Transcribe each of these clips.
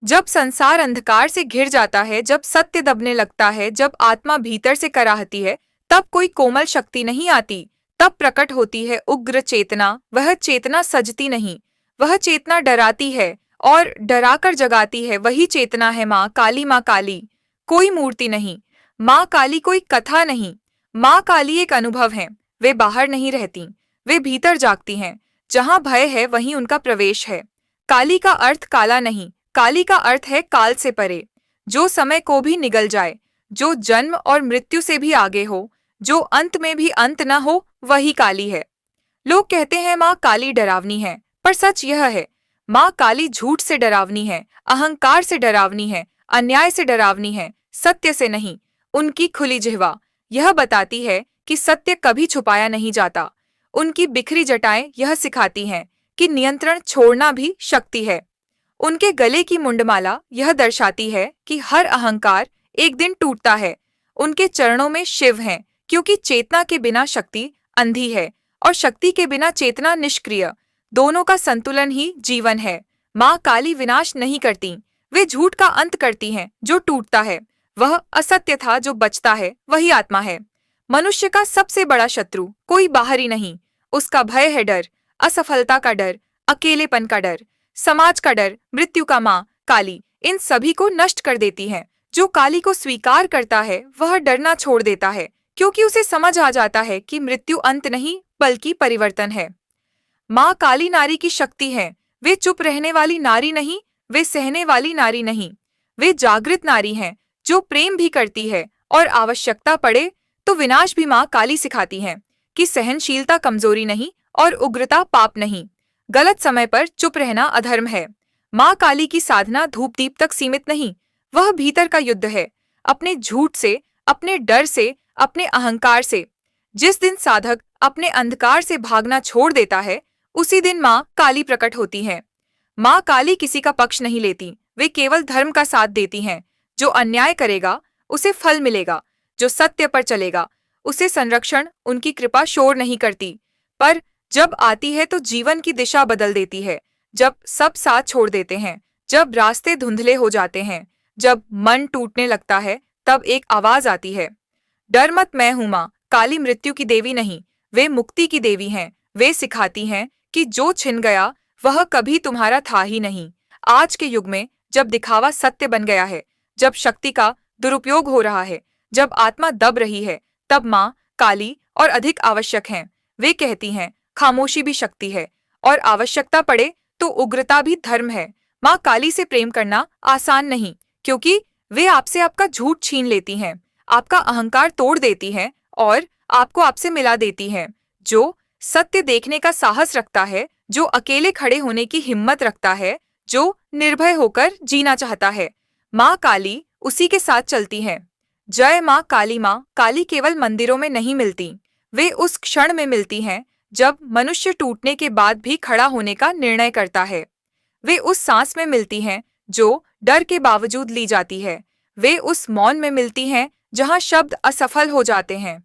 जब संसार अंधकार से घिर जाता है, जब सत्य दबने लगता है, जब आत्मा भीतर से कराहती है, तब कोई कोमल शक्ति नहीं आती। तब प्रकट होती है उग्र चेतना। वह चेतना सजती नहीं, वह चेतना डराती है और डराकर जगाती है। वही चेतना है माँ काली। माँ काली कोई मूर्ति नहीं, माँ काली कोई कथा नहीं। माँ काली एक अनुभव है। वे बाहर नहीं रहती, वे भीतर जागती हैं। जहाँ भय है वहीं उनका प्रवेश है। काली का अर्थ काला नहीं, काली का अर्थ है काल से परे, जो समय को भी निगल जाए, जो जन्म और मृत्यु से भी आगे हो, जो अंत में भी अंत न हो, वही काली है। लोग कहते हैं माँ काली डरावनी है, पर सच यह है, माँ काली झूठ से डरावनी है, अहंकार से डरावनी है, अन्याय से डरावनी है, सत्य से नहीं। उनकी खुली जिह्वा यह बताती है कि सत्य कभी छुपाया नहीं जाता। उनकी बिखरी जटाएं यह सिखाती हैं कि नियंत्रण छोड़ना भी शक्ति है। उनके गले की मुंडमाला यह दर्शाती है कि हर अहंकार एक दिन टूटता है। उनके चरणों में शिव हैं, क्योंकि चेतना के बिना शक्ति अंधी है और शक्ति के बिना चेतना निष्क्रिय। दोनों का संतुलन ही जीवन है। माँ काली विनाश नहीं करती, वे झूठ का अंत करती हैं जो टूटता है। वह असत्य था जो बचता है, वही आत्मा है। मनुष्य का सबसे बड़ा शत्रु कोई बाहरी नहीं, उसका भय है डर, असफलता का डर, अकेलेपन का डर, समाज का डर। मृत्यु का माँ काली इन सभी को नष्ट कर देती है। जो काली को स्वीकार करता है वह डरना छोड़ देता है, क्योंकि उसे समझ आ जाता है कि मृत्यु अंत नहीं बल्कि परिवर्तन है। माँ काली नारी की शक्ति है। वे चुप रहने वाली नारी नहीं, वे सहने वाली नारी नहीं, वे जागृत नारी हैं जो प्रेम भी करती है और आवश्यकता पड़े तो विनाश भी। माँ काली सिखाती हैं कि सहनशीलता कमजोरी नहीं और उग्रता पाप नहीं। गलत समय पर चुप रहना अधर्म है। माँ काली की साधना धूप दीप तक सीमित नहीं, वह भीतर का युद्ध है, अपने झूठ से, अपने डर से, अपने अहंकार से। जिस दिन साधक अपने अंधकार से भागना छोड़ देता है, उसी दिन माँ काली प्रकट होती है। माँ काली किसी का पक्ष नहीं लेती, वे केवल धर्म का साथ देती हैं। जो अन्याय करेगा उसे फल मिलेगा, जो सत्य पर चलेगा उसे संरक्षण। उनकी कृपा शोर नहीं करती, पर जब आती है तो जीवन की दिशा बदल देती है। जब सब साथ छोड़ देते हैं, जब रास्ते धुंधले हो जाते हैं, जब मन टूटने लगता है, तब एक आवाज आती है, डर मत, मैं हूं माँ काली, मृत्यु की देवी नहीं, वे मुक्ति की देवी हैं। वे सिखाती हैं कि जो छिन गया वह कभी तुम्हारा था ही नहीं। आज के युग में जब दिखावा सत्य बन गया है, जब शक्ति का दुरुपयोग हो रहा है, जब आत्मा दब रही है, तब माँ काली और अधिक आवश्यक हैं। वे कहती हैं खामोशी भी शक्ति है और आवश्यकता पड़े तो उग्रता भी धर्म है। माँ काली से प्रेम करना आसान नहीं, क्योंकि वे आपसे आपका झूठ छीन लेती हैं, आपका अहंकार तोड़ देती हैं और आपको आपसे मिला देती हैं। जो सत्य देखने का साहस रखता है, जो अकेले खड़े होने की हिम्मत रखता है, जो निर्भय होकर जीना चाहता है, माँ काली उसी के साथ चलती हैं। जय माँ काली। माँ काली केवल मंदिरों में नहीं मिलती, वे उस क्षण में मिलती हैं जब मनुष्य टूटने के बाद भी खड़ा होने का निर्णय करता है। वे उस सांस में मिलती हैं जो डर के बावजूद ली जाती है। वे उस मौन में मिलती हैं जहां शब्द असफल हो जाते हैं।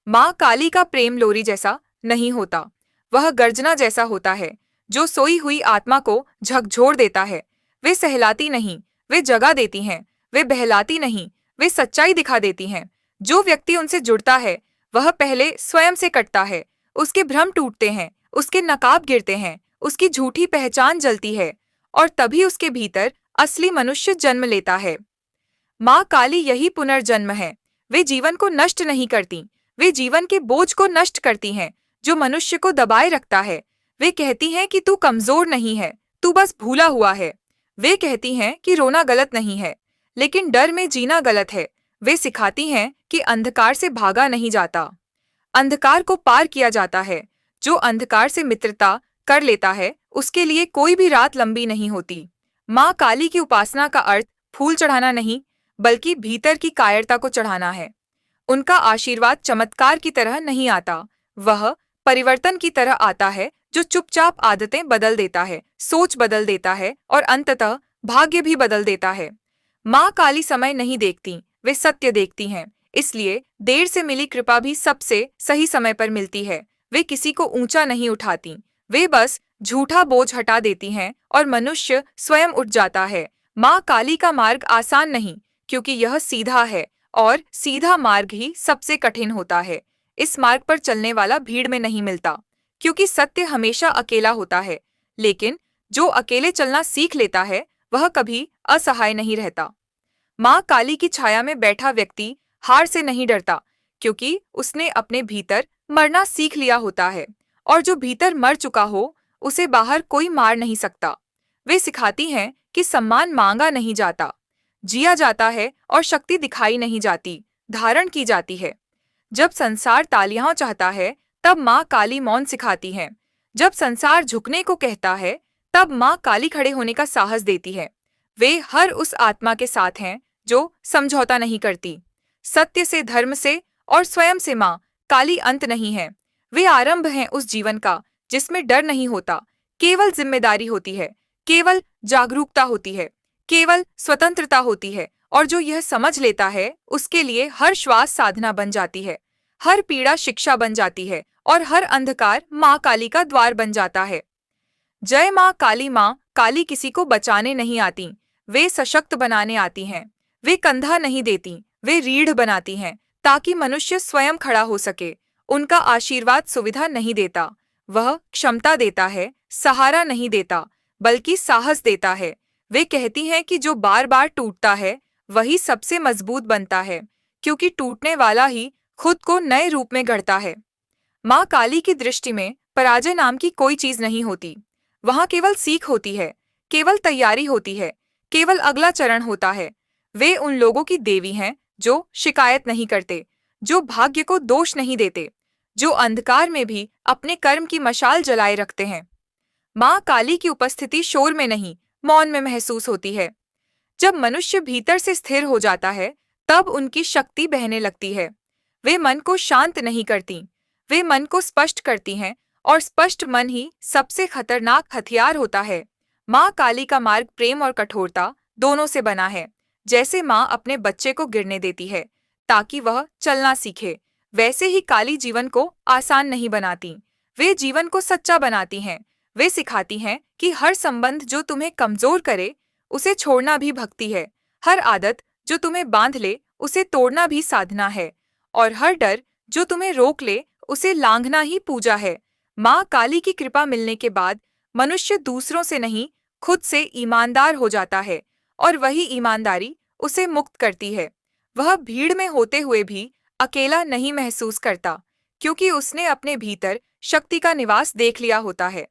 माँ काली का प्रेम लोरी जैसा नहीं होता, वह गर्जना जैसा होता है जो सोई हुई आत्मा को झकझोर देता है। वे सहलाती नहीं, वे जगा देती हैं। वे बहलाती नहीं, वे सच्चाई दिखा देती हैं। जो व्यक्ति उनसे जुड़ता है वह पहले स्वयं से कटता है, उसके भ्रम टूटते हैं, उसके नकाब गिरते हैं, उसकी झूठी पहचान जलती है और तभी उसके भीतर असली मनुष्य जन्म लेता है। माँ काली यही पुनर्जन्म है। वे जीवन को नष्ट नहीं करती, वे जीवन के बोझ को नष्ट करती हैं जो मनुष्य को दबाए रखता है। वे कहती हैं कि तू कमजोर नहीं है, तू बस भूला हुआ है। वे कहती हैं कि रोना गलत नहीं है, लेकिन डर में जीना गलत है। वे सिखाती हैं कि अंधकार से भागा नहीं जाता, अंधकार को पार किया जाता है। जो अंधकार से मित्रता कर लेता है उसके लिए कोई भी रात लंबी नहीं होती। माँ काली की उपासना का अर्थ फूल चढ़ाना नहीं, बल्कि भीतर की कायरता को चढ़ाना है। उनका आशीर्वाद चमत्कार की तरह नहीं आता, वह परिवर्तन की तरह आता है जो चुपचाप आदतें बदल देता है, सोच बदल देता है और अंततः भाग्य भी बदल देता है। माँ काली समय नहीं देखती, वे सत्य देखती हैं। इसलिए देर से मिली कृपा भी सबसे सही समय पर मिलती है। वे किसी को ऊंचा नहीं उठाती, वे बस झूठा बोझ हटा देती हैं और मनुष्य स्वयं उठ जाता है। माँ काली का मार्ग आसान नहीं, क्योंकि यह सीधा है और सीधा मार्ग ही सबसे कठिन होता है। इस मार्ग पर चलने वाला भीड़ में नहीं मिलता, क्योंकि सत्य हमेशा अकेला होता है। लेकिन जो अकेले चलना सीख लेता है, वह कभी असहाय नहीं रहता। माँ काली की छाया में बैठा व्यक्ति हार से नहीं डरता, क्योंकि उसने अपने भीतर मरना सीख लिया होता है, और जो भीतर मर चुका हो, उसे बाहर कोई मार नहीं सकता। वे सिखाती हैं कि सम्मान मांगा नहीं जाता, जिया जाता है, और शक्ति दिखाई नहीं जाती, धारण की जाती है। जब संसार तालियां चाहता है, तब माँ काली मौन सिखाती है। जब संसार झुकने को कहता है, तब माँ काली खड़े होने का साहस देती है। वे हर उस आत्मा के साथ हैं जो समझौता नहीं करती। सत्य से, धर्म से और स्वयं से माँ काली अंत नहीं है। वे आरंभ हैं उस जीवन का जिसमें डर नहीं होता, केवल जिम्मेदारी होती है, केवल जागरूकता होती है, केवल स्वतंत्रता होती है। और जो यह समझ लेता है, उसके लिए हर श्वास साधना बन जाती है, हर पीड़ा शिक्षा बन जाती है, और हर अंधकार माँ काली का द्वार बन जाता है। जय माँ काली। माँ काली किसी को बचाने नहीं आती, वे सशक्त बनाने आती हैं। वे कंधा नहीं देती, वे रीढ़ बनाती हैं, ताकि मनुष्य स्वयं खड़ा हो सके। उनका आशीर्वाद सुविधा नहीं देता, वह क्षमता देता है, सहारा नहीं देता, बल्कि साहस देता है। वे कहती हैं कि जो बार बार टूटता है, वही सबसे मजबूत बनता है, क्योंकि टूटने वाला ही खुद को नए रूप में गढ़ता है। माँ काली की दृष्टि में पराजय नाम की कोई चीज नहीं होती। वहाँ केवल सीख होती है, केवल तैयारी होती है, केवल अगला चरण होता है। वे उन लोगों की देवी हैं जो शिकायत नहीं करते, जो भाग्य को दोष नहीं देते, जो अंधकार में भी अपने कर्म की मशाल जलाए रखते हैं। माँ काली की उपस्थिति शोर में नहीं, मौन में महसूस होती है। जब मनुष्य भीतर से स्थिर हो जाता है, तब उनकी शक्ति बहने लगती है। वे मन को शांत नहीं करती, वे मन को स्पष्ट करती हैं, और स्पष्ट मन ही सबसे खतरनाक हथियार होता है। माँ काली का मार्ग प्रेम और कठोरता दोनों से बना है। जैसे माँ अपने बच्चे को गिरने देती है ताकि वह चलना सीखे, वैसे ही काली जीवन को आसान नहीं बनाती, वे जीवन को सच्चा बनाती हैं। वे सिखाती हैं कि हर संबंध जो तुम्हें कमजोर करे, उसे छोड़ना भी भक्ति है। हर आदत जो तुम्हें बांध ले, उसे तोड़ना भी साधना है। और हर डर जो तुम्हें रोक ले, उसे लांघना ही पूजा है। माँ काली की कृपा मिलने के बाद मनुष्य दूसरों से नहीं, खुद से ईमानदार हो जाता है, और वही ईमानदारी उसे मुक्त करती है। वह भीड़ में होते हुए भी अकेला नहीं महसूस करता, क्योंकि उसने अपने भीतर शक्ति का निवास देख लिया होता है।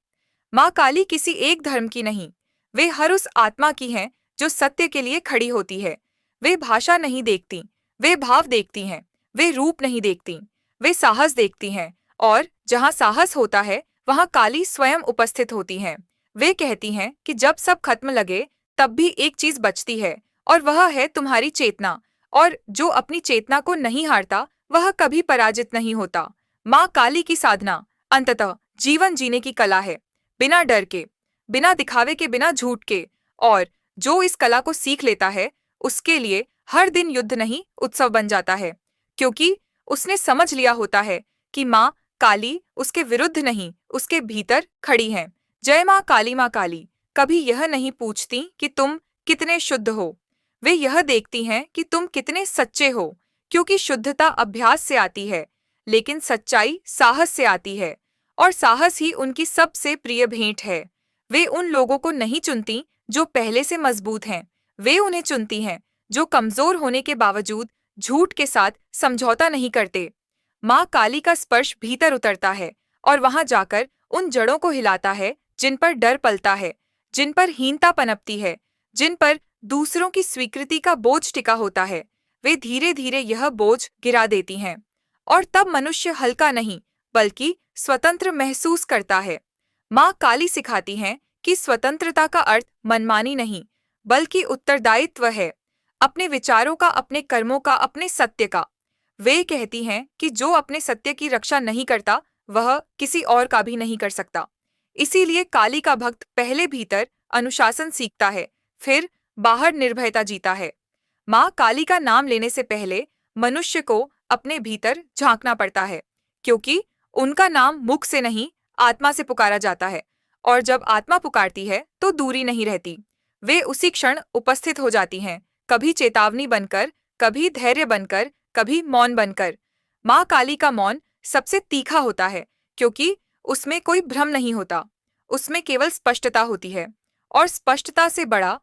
माँ काली किसी एक धर्म की नहीं, वे हर उस आत्मा की हैं जो सत्य के लिए खड़ी होती है। वे भाषा नहीं देखती, वे भाव देखती हैं। वे रूप नहीं देखती, वे साहस देखती हैं, और जहाँ साहस होता है, वहाँ काली स्वयं उपस्थित होती हैं। वे कहती हैं कि जब सब खत्म लगे, तब भी एक चीज बचती है, और वह है तुम्हारी चेतना। और जो अपनी चेतना को नहीं हारता, वह कभी पराजित नहीं होता। माँ काली की साधना अंततः जीवन जीने की कला है, बिना डर के, बिना दिखावे के, बिना झूठ के। और जो इस कला को सीख लेता है, उसके लिए हर दिन युद्ध नहीं, उत्सव बन जाता है, क्योंकि उसने समझ लिया होता है कि माँ काली उसके विरुद्ध नहीं, उसके भीतर खड़ी है। जय माँ काली। माँ काली कभी यह नहीं पूछती कि तुम कितने शुद्ध हो, वे यह देखती हैं कि तुम कितने सच्चे हो, क्योंकि शुद्धता अभ्यास से आती है, लेकिन सच्चाई साहस से आती है, और साहस ही उनकी सबसे प्रिय भेंट है। वे उन लोगों को नहीं चुनती जो पहले से मजबूत हैं, वे उन्हें चुनती हैं जो कमजोर होने के बावजूद झूठ के साथ समझौता नहीं करते। माँ काली का स्पर्श भीतर उतरता है, और वहां जाकर उन जड़ों को हिलाता है जिन पर डर पलता है, जिन पर हीनता पनपती है, जिन पर दूसरों की स्वीकृति का बोझ टिका होता है। वे धीरे धीरे यह बोझ गिरा देती हैं, और तब मनुष्य हल्का नहीं, बल्कि स्वतंत्र महसूस करता है। माँ काली सिखाती हैं कि स्वतंत्रता का अर्थ मनमानी नहीं, बल्कि उत्तरदायित्व है, अपने विचारों का, अपने कर्मों का, अपने सत्य का। वे कहती हैं कि जो अपने सत्य की रक्षा नहीं करता, वह किसी और का भी नहीं कर सकता। इसीलिए काली का भक्त पहले भीतर अनुशासन सीखता है, फिर बाहर निर्भयता जीता है। माँ काली का नाम लेने से पहले मनुष्य को अपने भीतर झांकना पड़ता है, क्योंकि उनका नाम मुख से नहीं, आत्मा से पुकारा जाता है, और जब आत्मा पुकारती है तो दूरी नहीं रहती। वे उसी क्षण उपस्थित हो जाती हैं, कभी चेतावनी बनकर, कभी धैर्य बनकर, कभी मौन बनकर। माँ काली का मौन सबसे तीखा होता है, क्योंकि उसमें कोई भ्रम नहीं होता, उसमें केवल स्पष्टता होती है, और स्पष्टता से बड़ा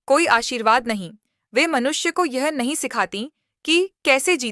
कोई आशीर्वाद नहीं। वे मनुष्य को यह नहीं सिखाती कि कैसे जीते,